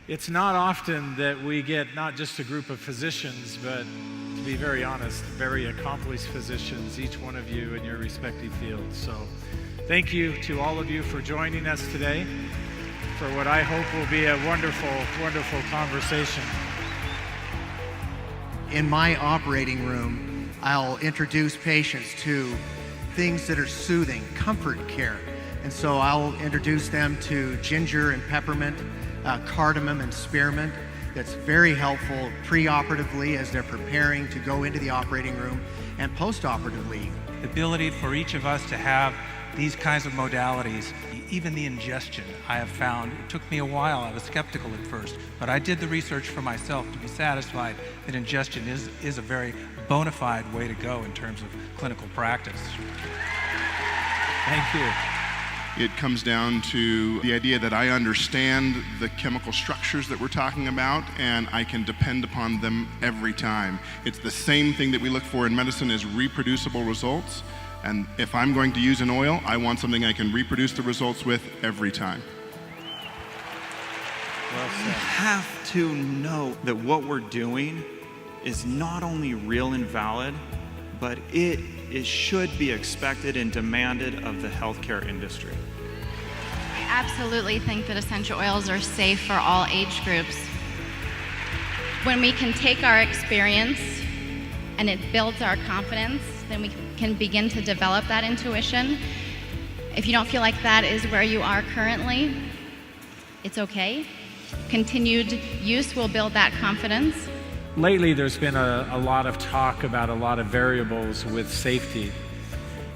It's not often that we get not just a group of physicians, but to be very honest, very accomplished physicians, each one of you in your respective fields. So thank you to all of you for joining us today for what I hope will be a wonderful, wonderful conversation. In my operating room, I'll introduce patients to things that are soothing, comfort care. And so I'll introduce them to ginger and peppermint, cardamom and spearmint. That's very helpful pre-operatively as they're preparing to go into the operating room and post-operatively. The ability for each of us to have these kinds of modalities, even the ingestion, I have found, it took me a while, I was skeptical at first, but I did the research for myself to be satisfied that ingestion is a very bona fide way to go in terms of clinical practice. Thank you. It comes down to the idea that I understand the chemical structures that we're talking about, and I can depend upon them every time. It's the same thing that we look for in medicine is reproducible results. And if I'm going to use an oil, I want something I can reproduce the results with every time. Well said. We have to know that what we're doing is not only real and valid, but it should be expected and demanded of the healthcare industry. I absolutely think that essential oils are safe for all age groups. When we can take our experience and it builds our confidence, then we can begin to develop that intuition. If you don't feel like that is where you are currently, it's okay. Continued use will build that confidence. Lately, there's been a lot of talk about a lot of variables with safety.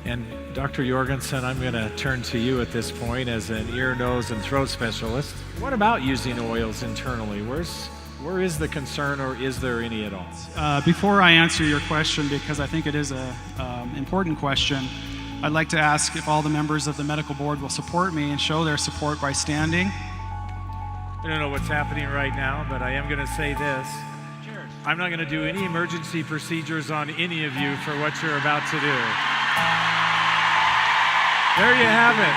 And Dr. Jorgensen, I'm going to turn to you at this point as an ear, nose, and throat specialist. What about using oils internally? Where is the concern, or is there any at all? Before I answer your question, because I think it is an important question, I'd like to ask if all the members of the medical board will support me and show their support by standing. I don't know what's happening right now, but I am going to say this. I'm not going to do any emergency procedures on any of you for what you're about to do. There you have it.